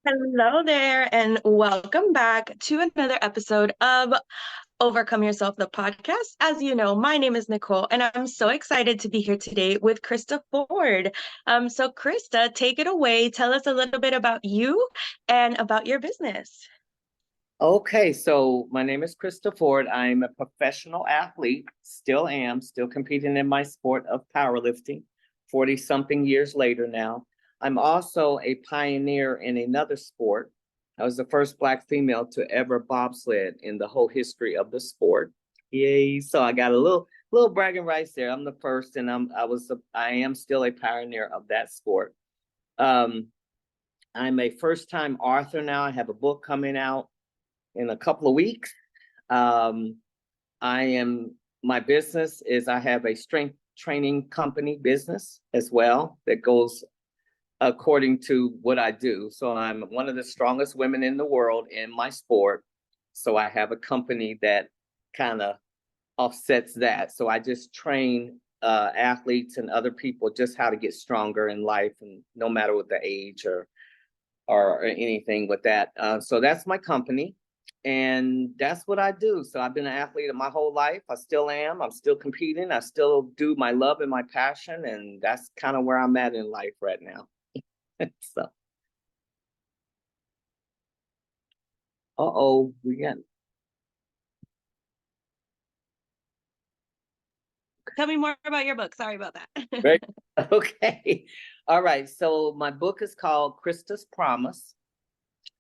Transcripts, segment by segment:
Hello there, and welcome back to another episode of Overcome Yourself, the podcast. As you know, my name is Nicole, and I'm so excited to be here today with Krista Ford. So, Krista, take it away. Tell us a little bit about you and about your business. Okay, so my name is Krista Ford. I'm a professional athlete, still am, still competing in my sport of powerlifting, 40 something years later now. I'm also a pioneer in another sport. I was the first Black female to ever bobsled in the whole history of the sport. Yay! So I got a little bragging rights there. I'm the first, and I am still a pioneer of that sport. I'm a first-time author now. I have a book coming out in a couple of weeks. My business is I have a strength training company business as well that goes according to what I do. So I'm one of the strongest women in the world in my sport. So I have a company that kind of offsets that. So I just train athletes and other people just how to get stronger in life, and no matter what the age or anything with that. So that's my company. And that's what I do. So I've been an athlete my whole life. I still am. I'm still competing. I still do my love and my passion. And that's kind of where I'm at in life right now. So, we got. Tell me more about your book. Sorry about that. Right. Okay. All right. So my book is called Krista's Promise.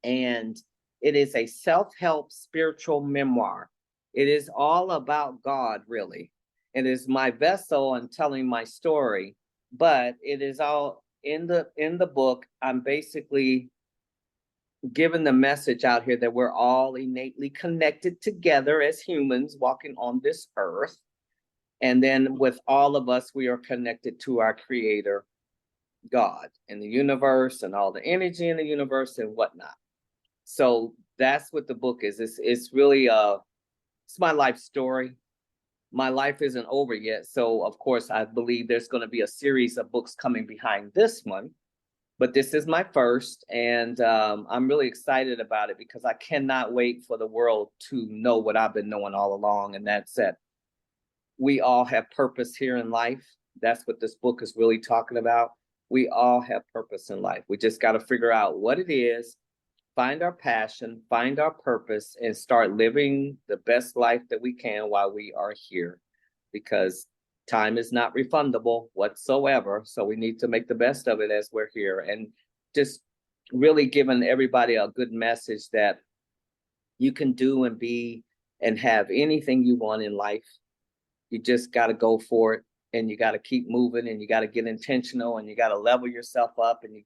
And it is a self-help spiritual memoir. It is all about God, really. It is my vessel in telling my story, but it is all in the book. I'm basically giving the message out here that we're all innately connected together as humans walking on this earth. And then with all of us, we are connected to our creator, God, and the universe and all the energy in the universe and whatnot. So that's what the book is. It's really it's my life story. My life isn't over yet. So of course I believe there's going to be a series of books coming behind this one. But this is my first, and I'm really excited about it because I cannot wait for the world to know what I've been knowing all along, and that's that we all have purpose here in life. That's what this book is really talking about. We all have purpose in life. We just got to figure out what it is, find our passion, find our purpose, and start living the best life that we can while we are here, because time is not refundable whatsoever. So we need to make the best of it as we're here, and just really giving everybody a good message that you can do and be and have anything you want in life. You just got to go for it, and you got to keep moving, and you got to get intentional, and you got to level yourself up, and you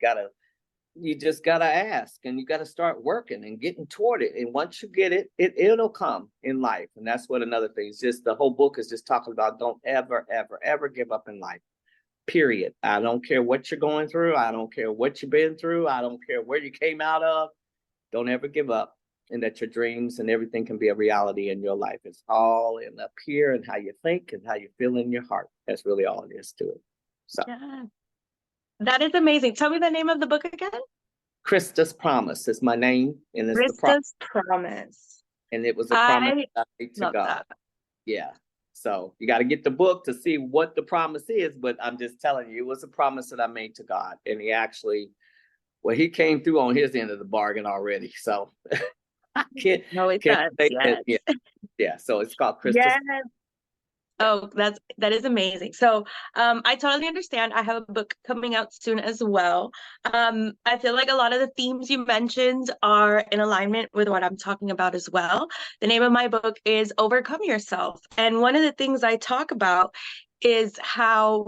just got to ask, and you got to start working and getting toward it. And once you get it, it'll come in life. And that's what another thing is. Just the whole book is just talking about don't ever, ever, ever give up in life. Period. I don't care what you're going through. I don't care what you've been through. I don't care where you came out of. Don't ever give up, and that your dreams and everything can be a reality in your life. It's all in up here and how you think and how you feel in your heart. That's really all it is to it. So. Yeah. That is amazing. Tell me the name of the book again. Krista's Promise is my name, and it's Krista's Promise. And it was a promise I made to love God. That. Yeah. So you got to get the book to see what the promise is, but I'm just telling you, it was a promise that I made to God, and he came through on his end of the bargain already. So I can't does. say Yes. that. Yeah. So it's called Krista's. Yes. Oh, that is amazing. So I totally understand. I have a book coming out soon as well. I feel like a lot of the themes you mentioned are in alignment with what I'm talking about as well. The name of my book is Overcome Yourself. And one of the things I talk about is how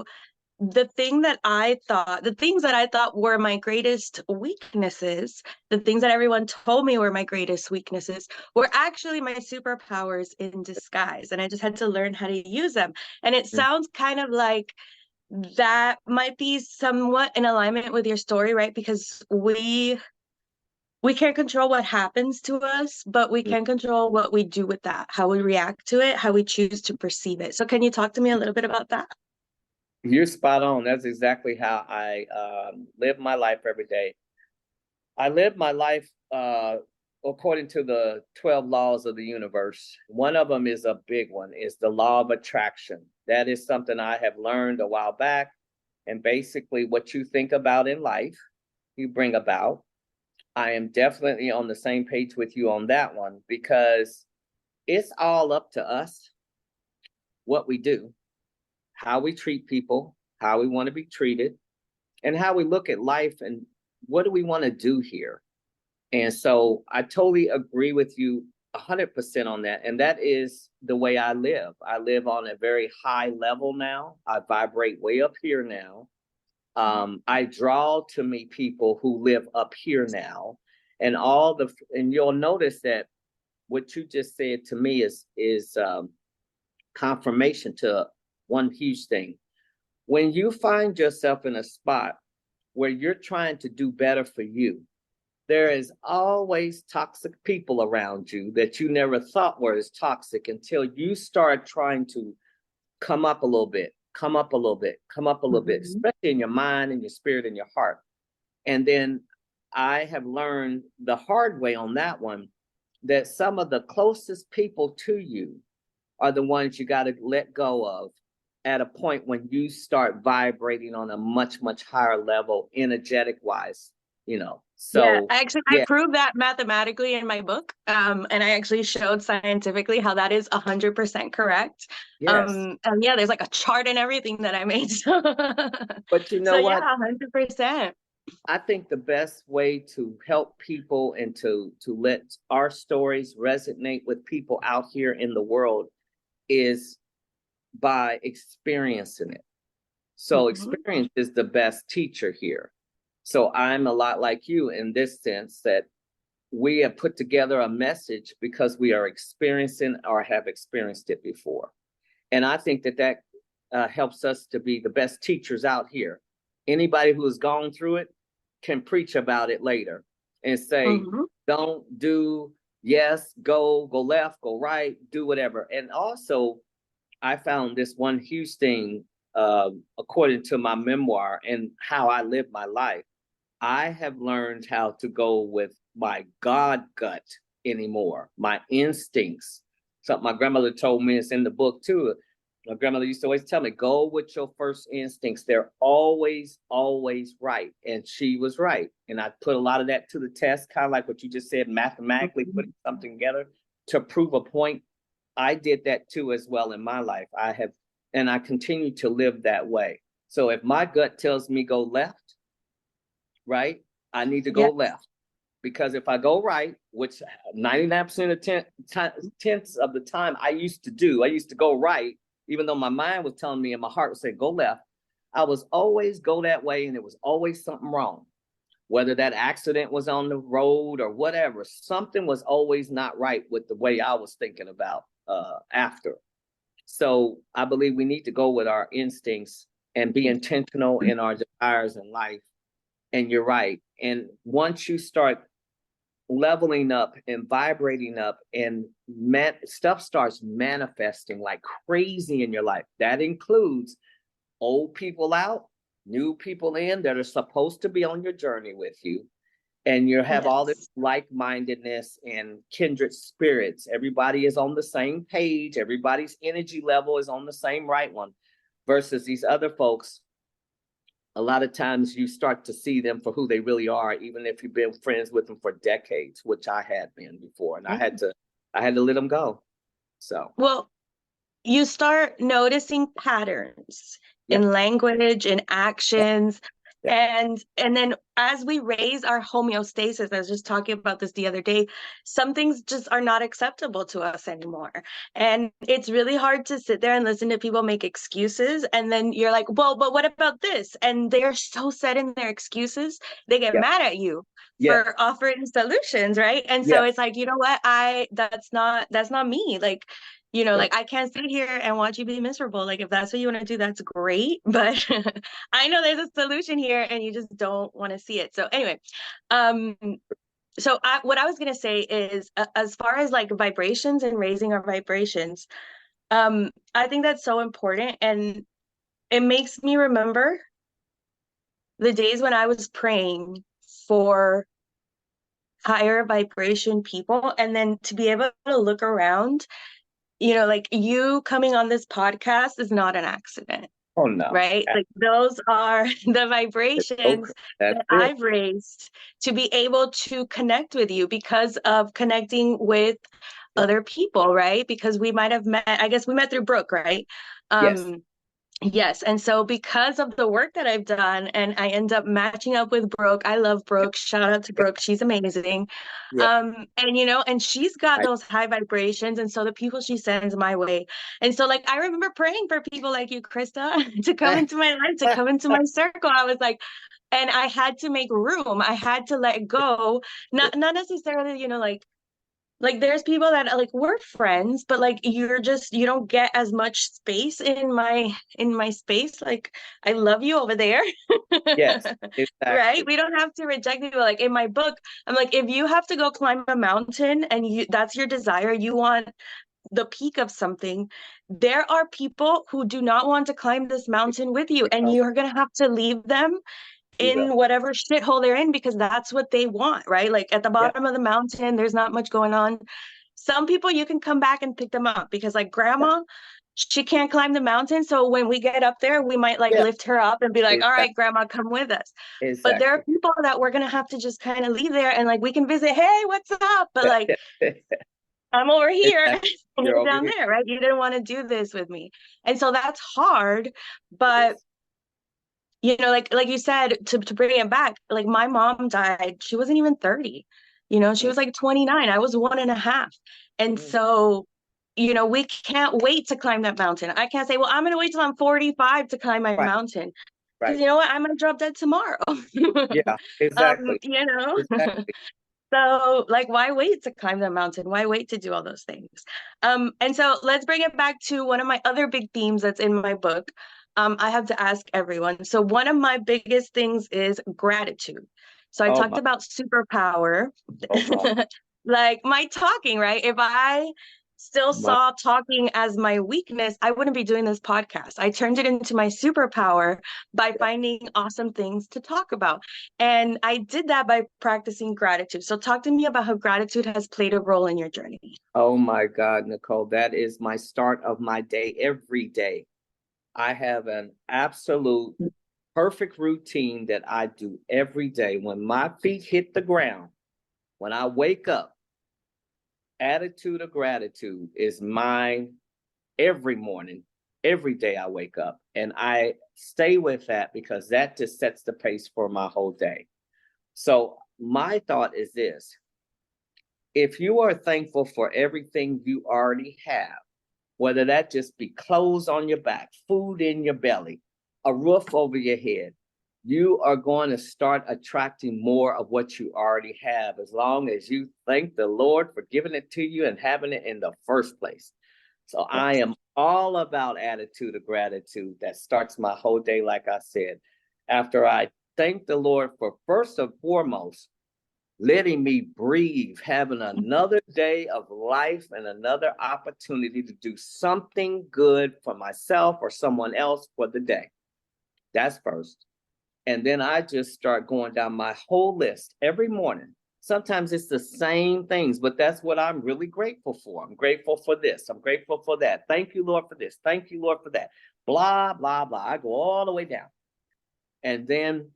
the things that I thought were my greatest weaknesses, the things that everyone told me were my greatest weaknesses, were actually my superpowers in disguise. And I just had to learn how to use them. And it sounds kind of like that might be somewhat in alignment with your story, right? Because we can't control what happens to us, but we can control what we do with that, how we react to it, how we choose to perceive it. So can you talk to me a little bit about that? You're spot on. That's exactly how I live my life every day. I live my life according to the 12 laws of the universe. One of them is a big one, is the law of attraction. That is something I have learned a while back. And basically what you think about in life, you bring about. I am definitely on the same page with you on that one, because it's all up to us what we do, how we treat people, how we want to be treated, and how we look at life and what do we want to do here. And so I totally agree with you 100% on that. And that is the way I live. I live on a very high level now. I vibrate way up here now. I draw to me people who live up here now, and and you'll notice that what you just said to me is confirmation to one huge thing. When you find yourself in a spot where you're trying to do better for you, there is always toxic people around you that you never thought were as toxic until you start trying to come up a little bit, come up a little bit, come up a little bit, especially in your mind and your spirit and your heart. And then I have learned the hard way on that one, that some of the closest people to you are the ones you got to let go of at a point when you start vibrating on a much, much higher level, energetic wise, you know. Yeah, So actually, I proved that mathematically in my book. And I actually showed scientifically how that is 100% correct. yes. And yeah, there's like a chart and everything that I made. But you So know yeah, what? 100%. I think the best way to help people and to let our stories resonate with people out here in the world is by experiencing it. So experience is the best teacher here. So I'm a lot like you in this sense, that we have put together a message because we are experiencing or have experienced it before. And I think that helps us to be the best teachers out here. Anybody who has gone through it can preach about it later and say, don't do, yes, go left, go right, do whatever. And also, I found this one huge thing, according to my memoir and how I live my life. I have learned how to go with my God gut anymore, my instincts. Something my grandmother told me, it's in the book too. My grandmother used to always tell me, go with your first instincts. They're always, always right. And she was right. And I put a lot of that to the test, kind of like what you just said, mathematically putting something together to prove a point. I did that too as well in my life. And I continue to live that way. So if my gut tells me go left, right, I need to go left. Because if I go right, which 99% of tenths of the time I used to go right, even though my mind was telling me and my heart would say, go left. I was always go that way, and it was always something wrong. Whether that accident was on the road or whatever, something was always not right with the way I was thinking about after. So I believe we need to go with our instincts and be intentional in our desires in life. And you're right. And once you start leveling up and vibrating up, and stuff starts manifesting like crazy in your life. That includes old people out, new people in that are supposed to be on your journey with you. And you have all this like-mindedness and kindred spirits. Everybody is on the same page. Everybody's energy level is on the same right one, versus these other folks. A lot of times you start to see them for who they really are, even if you've been friends with them for decades, which I had been before, and I had to let them go. So, well, you start noticing patterns in language, in actions. And then as we raise our homeostasis, I was just talking about this the other day, some things just are not acceptable to us anymore. And it's really hard to sit there and listen to people make excuses. And then you're like, well, but what about this? And they're so set in their excuses, they get mad at you for offering solutions, right? And so it's like, you know what, that's not me. Like, you know, like I can't sit here and watch you be miserable. Like if that's what you want to do, that's great. But I know there's a solution here and you just don't want to see it. So anyway, what I was going to say is as far as like vibrations and raising our vibrations, I think that's so important. And it makes me remember the days when I was praying for higher vibration people. And then to be able to look around, like you coming on this podcast is not an accident. Oh no. Right? Like those are the vibrations That's that it. I've raised to be able to connect with you because of connecting with other people, right? Because we might have met, I guess we met through Brooke, right? Yes. Yes. And so because of the work that I've done and I end up matching up with Brooke, I love Brooke. Shout out to Brooke. She's amazing. Yep. And she's got Right. those high vibrations. And so the people she sends my way. And so like I remember praying for people like you, Krista, to come into my life, to come into my circle. I was like, and I had to make room. I had to let go. Not necessarily, like there's people that like we're friends, but like you don't get as much space in my space. Like I love you over there. Yes, Right? exactly. We don't have to reject people. Like in my book, I'm like, if you have to go climb a mountain and that's your desire, you want the peak of something, there are people who do not want to climb this mountain with you, and Oh, you're gonna have to leave them you will. in whatever shithole they're in because that's what they want, right? Like at the Yeah. bottom of the mountain, there's not much going on. Some people you can come back and pick them up because like Yeah. grandma, she can't climb the mountain. So when we get up there, we might like Yeah. lift her up and be like, all Exactly. right, grandma, come with us. But there are Exactly. people that we're gonna have to just kind of leave there and like we can visit, hey, what's up? But like I'm over here Exactly. and You're you're over down here. there, right? You didn't want to do this with me. And so that's hard, It but is. like you said, to bring it back, like my mom died, she wasn't even 30. She Mm, was like 29. I was 1.5. And mm. so, we can't wait to climb that mountain. I can't say, well, I'm gonna wait till I'm 45 to climb my Right. mountain. Because Right. you know what? I'm gonna drop dead tomorrow. Yeah. Exactly. Exactly. So like why wait to climb the mountain? Why wait to do all those things? And so let's bring it back to one of my other big themes that's in my book. I have to ask everyone. So one of my biggest things is gratitude. So I Oh talked my. about superpower, Oh God. like my talking, right? If I still My. saw talking as my weakness, I wouldn't be doing this podcast. I turned it into my superpower by Yeah. finding awesome things to talk about. And I did that by practicing gratitude. So talk to me about how gratitude has played a role in your journey. Oh my God, Nicole, that is my start of my day every day. I have an absolute perfect routine that I do every day. When my feet hit the ground, when I wake up, attitude of gratitude is mine every morning, every day I wake up. And I stay with that because that just sets the pace for my whole day. So my thought is this: if you are thankful for everything you already have, whether that just be clothes on your back, food in your belly, a roof over your head, you are going to start attracting more of what you already have as long as you thank the Lord for giving it to you and having it in the first place. So I am all about attitude of gratitude that starts my whole day, like I said. After I thank the Lord for first and foremost letting me breathe, having another day of life and another opportunity to do something good for myself or someone else for the day. That's first. And then I just start going down my whole list every morning. Sometimes it's the same things, but that's what I'm really grateful for. I'm grateful for this. I'm grateful for that. Thank you, Lord, for this. Thank you, Lord, for that. Blah, blah, blah. I go all the way down. And then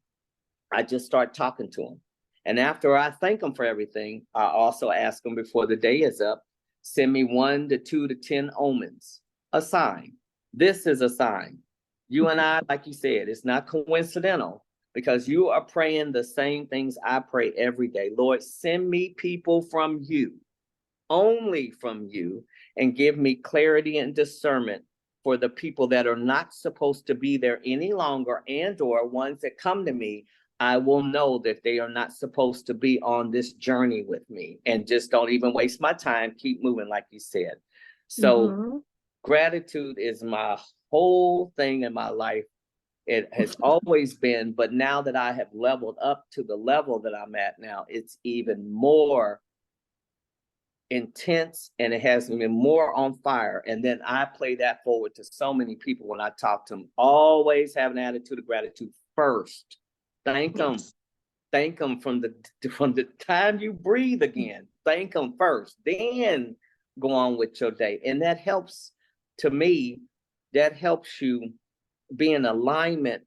I just start talking to them. And after I thank them for everything, I also ask them before the day is up, send me 1 to 2 to 10 omens, a sign. This is a sign. You and I, like you said, it's not coincidental because you are praying the same things I pray every day. Lord, send me people from you, only from you, and give me clarity and discernment for the people that are not supposed to be there any longer, and or ones that come to me. I will know that they are not supposed to be on this journey with me, and just don't even waste my time. Keep moving, like you said. So Mm-hmm. gratitude is my whole thing in my life. It has always been, but now that I have leveled up to the level that I'm at now, it's even more intense and it has been more on fire. And then I play that forward to so many people when I talk to them. Always have an attitude of gratitude first. Thank them. Yes. Thank him from the time you breathe again. Thank him first, then go on with your day. And that helps, to me, that helps you be in alignment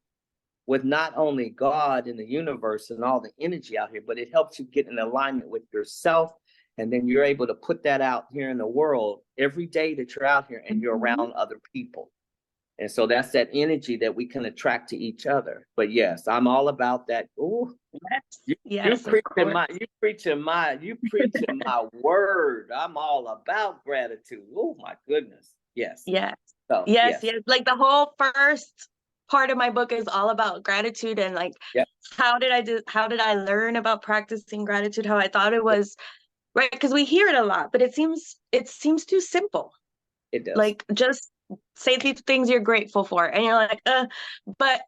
with not only God and the universe and all the energy out here, but it helps you get in alignment with yourself. And then you're able to put that out here in the world every day that you're out here and you're around other people. And so that's that energy that we can attract to each other. But yes, I'm all about that. Ooh, you preaching my word. I'm all about gratitude. Oh my goodness. Yes. Yes. So, yes. Like the whole first part of my book is all about gratitude and like how did I learn about practicing gratitude, how I thought it was right, because we hear it a lot, but it seems too simple. It does. Like just say these things you're grateful for, and you're like, but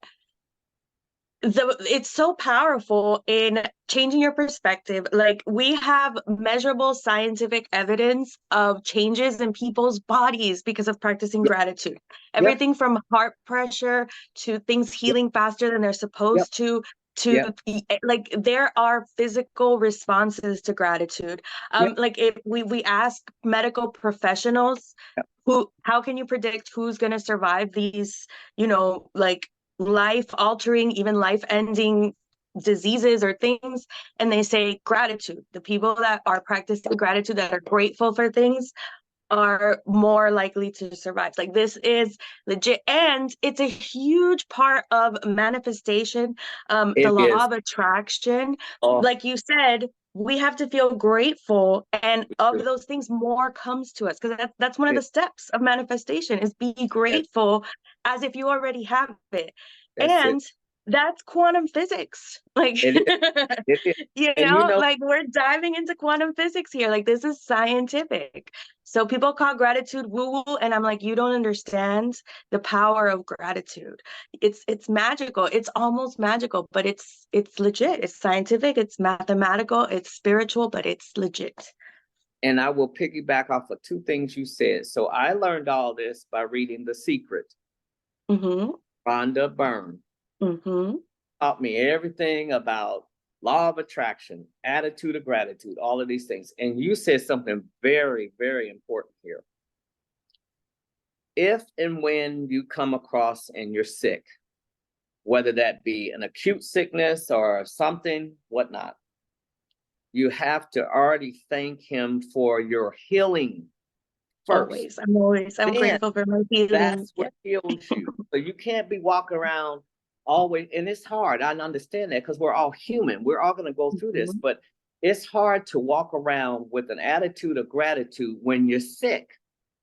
it's so powerful in changing your perspective. Like we have measurable scientific evidence of changes in people's bodies because of practicing gratitude. Everything from heart pressure to things healing faster than they're supposed to like there are physical responses to gratitude. Like if we ask medical professionals how can you predict who's going to survive these, like life altering, even life ending diseases or things, and they say gratitude. The people that are practicing gratitude, that are grateful for things, are more likely to survive. Like this is legit, and it's a huge part of manifestation, the law of attraction. Like you said, we have to feel grateful, and of those things more comes to us, because that's one of the steps of manifestation, is be grateful as if you already have it. That's quantum physics. Like like we're diving into quantum physics here. Like this is scientific. So people call gratitude woo-woo, and I'm like, you don't understand the power of gratitude. It's magical. It's almost magical, but it's legit. It's scientific, it's mathematical, it's spiritual, but it's legit. And I will piggyback off of two things you said. So I learned all this by reading The Secret. Rhonda Byrne taught me everything about law of attraction, attitude of gratitude, all of these things. And you said something very, very important here. If and when you come across and you're sick, whether that be an acute sickness or something, whatnot, you have to already thank him for your healing first. I'm grateful for my healing. That's what heals you. So you can't be walking around always, and it's hard. I understand that, because we're all human. We're all going to go through this, but it's hard to walk around with an attitude of gratitude when you're sick.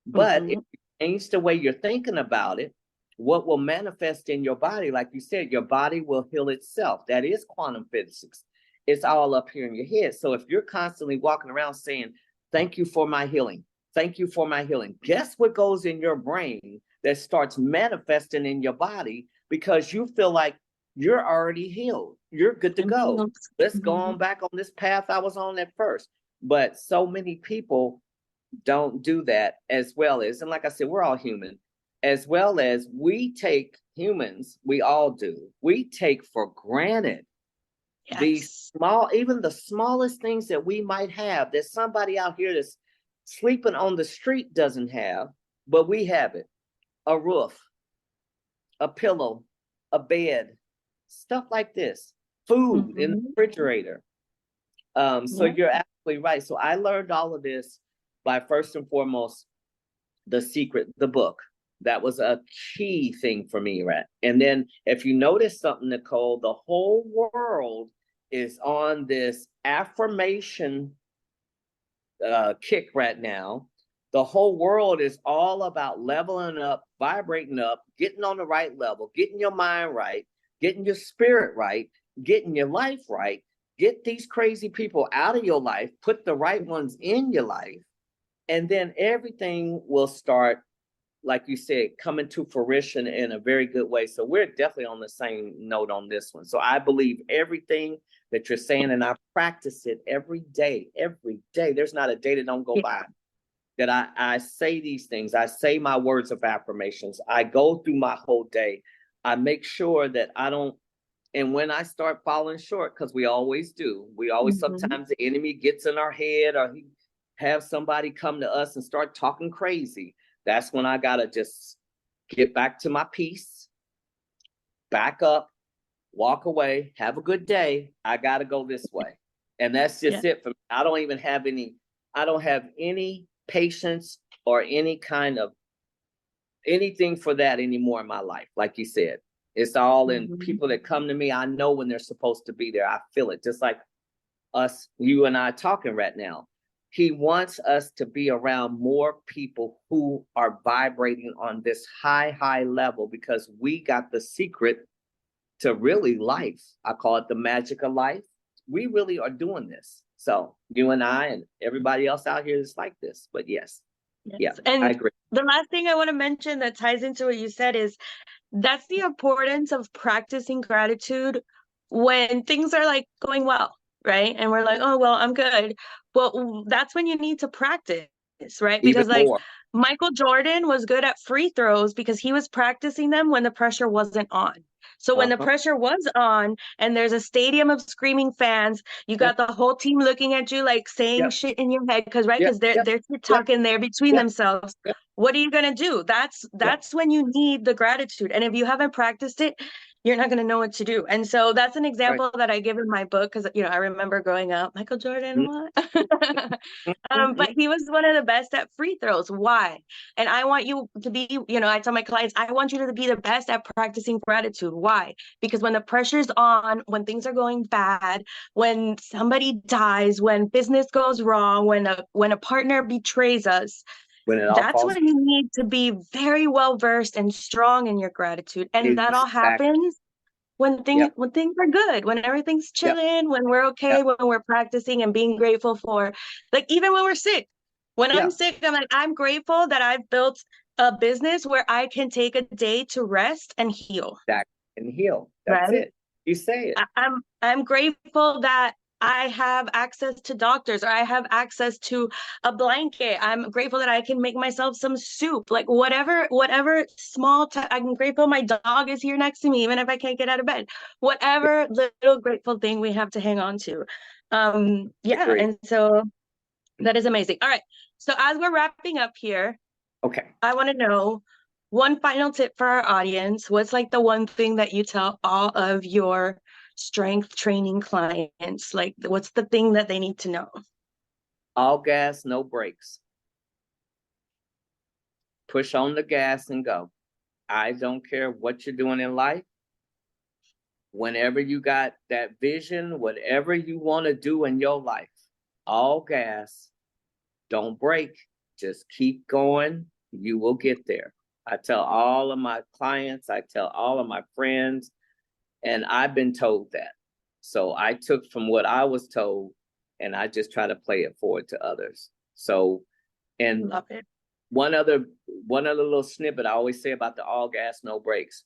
But if you change the way you're thinking about it, what will manifest in your body, like you said, your body will heal itself. That is quantum physics. It's all up here in your head. So if you're constantly walking around saying, thank you for my healing, thank you for my healing, guess what goes in your brain that starts manifesting in your body, because you feel like you're already healed. You're good to go. Let's go on back on this path I was on at first. But so many people don't do that, as well as, and like I said, we're all human, as well as we take we all do, we take for granted these small, even the smallest things that we might have, that somebody out here that's sleeping on the street doesn't have, but we have it. A roof, a pillow, a bed, stuff like this, food in the refrigerator. So you're absolutely right. So I learned all of this by, first and foremost, The Secret, the book. That was a key thing for me, right? And then if you notice something, Nicole, the whole world is on this affirmation kick right now. The whole world is all about leveling up, vibrating up, getting on the right level, getting your mind right, getting your spirit right, getting your life right. Get these crazy people out of your life, put the right ones in your life, and then everything will start, like you said, coming to fruition in a very good way. So we're definitely on the same note on this one. So I believe everything that you're saying, and I practice it every day, every day. There's not a day that don't go by that I say these things. I say my words of affirmations. I go through my whole day. I make sure that I don't And when I start falling short, because we always do, Mhm. sometimes the enemy gets in our head, or he have somebody come to us and start talking crazy. That's when I gotta just get back to my peace, back up, walk away, have a good day. I gotta go this way. And that's Yeah. just it for me. I don't have any patience or any kind of anything for that anymore in my life. Like you said, it's all in Mhm. people that come to me. I know when they're supposed to be there. I feel it, just like us, you and I talking right now. He wants us to be around more people who are vibrating on this high level, because we got the secret to really life. I call it the magic of life. We really are doing this. So you and I and everybody else out here is like this. But yes, yeah, Yes. I And agree. the last thing I want to mention that ties into what you said is that's the importance of practicing gratitude when things are like going well, right? And we're like, oh, well, I'm good. Well, that's when you need to practice, right? Even Because like more. Michael Jordan was good at free throws because he was practicing them when the pressure wasn't on. So when the Uh-huh. pressure was on and there's a stadium of screaming fans, you Yep, got the whole team looking at you like saying yep, shit in your head because right yep, because they're yep, they're yep, talking there between yep, themselves. yep, What are you going to do? That's yep. that's when you need the gratitude. And if you haven't practiced it, you're not going to know what to do. And so that's an Right. example that I give in my book because I remember growing up, Michael Jordan, Mhm, what? mhm. But he was one of the best at free throws. Why? And I want you to be, I tell my clients, I want you to be the best at practicing gratitude. Why? Because when the pressure's on, when things are going bad, when somebody dies, when business goes wrong, when a partner betrays us, When it all that's falls, when you need to be very well versed and strong in your gratitude. And that all exactly. happens when things Yep, when things are good, when everything's yep, chilling, when we're yep, okay, when we're practicing and being grateful for, like, even when we're sick. When I'm yep. sick, I'm like, I'm grateful that I've built a business where I can take a day to rest and heal, Exactly. And heal. That's right? it. You say it. I'm grateful that I have access to doctors, or I have access to a blanket. I'm grateful that I can make myself some soup, like whatever I'm grateful my dog is here next to me, even if I can't get out of bed. Yep, Whatever little grateful thing we have to hang on to. Yeah, agree. and so that is amazing. All right. So as we're wrapping up here, Okay. I want to know one final tip for our audience. What's like the one thing that you tell all of your strength training clients? Like, what's the thing that they need to know? All gas, no brakes. Push on the gas and go. I don't care what you're doing in life. Whenever you got that vision, whatever you want to do in your life, all gas, don't break. Just keep going. You will get there. I tell all of my clients, I tell all of my friends, and I've been told that. So I took from what I was told and I just try to play it forward to others. So, and Love it. one other little snippet I always say about the all gas, no brakes.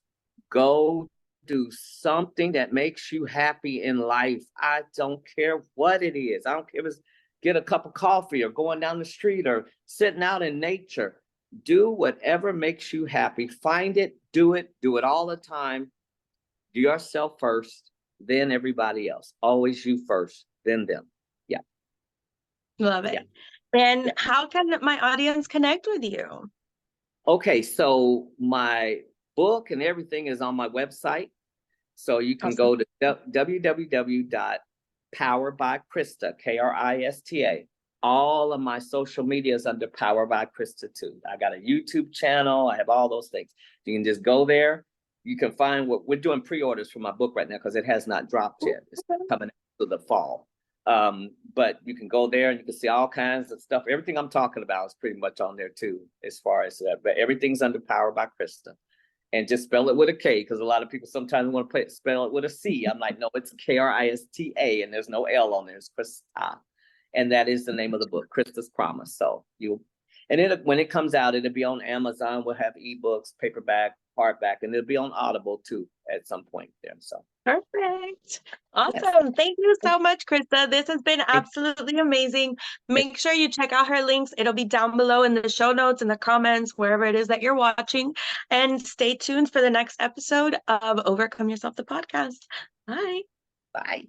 Go do something that makes you happy in life. I don't care what it is. I don't care if it's get a cup of coffee or going down the street or sitting out in nature. Do whatever makes you happy. Find it, do it all the time. Do yourself first, then everybody else. Always you first, then them. Yeah. Love Yeah. it. And how can my audience connect with you? Okay, so my book and everything is on my website. So you can Awesome. go to www.powerbykrista, Krista. All of my social media is under Power by Krista too. I got a YouTube channel. I have all those things. You can just go there. You can find what we're doing pre-orders for my book right now because it has not dropped yet. It's coming to the fall. But you can go there and you can see all kinds of stuff. Everything I'm talking about is pretty much on there too, as far as that. But everything's under Power by Krista. And just spell it with a K, because a lot of people sometimes want to spell it with a C. I'm like, no, it's Krista, and there's no L on there. It's Krista, and that is the name of the book, Krista's Promise. So and when it comes out, it'll be on Amazon. We'll have ebooks, paperback, hardback, and it'll be on Audible too at some point there. So Perfect. yes, Awesome. Thank you so much, Krista. This has been thank, absolutely amazing. thank, Make sure you check out her links. It'll be down below in the show notes, in the comments, wherever it is that you're watching. And stay tuned for the next episode of Overcome Yourself, the podcast. Bye. Bye.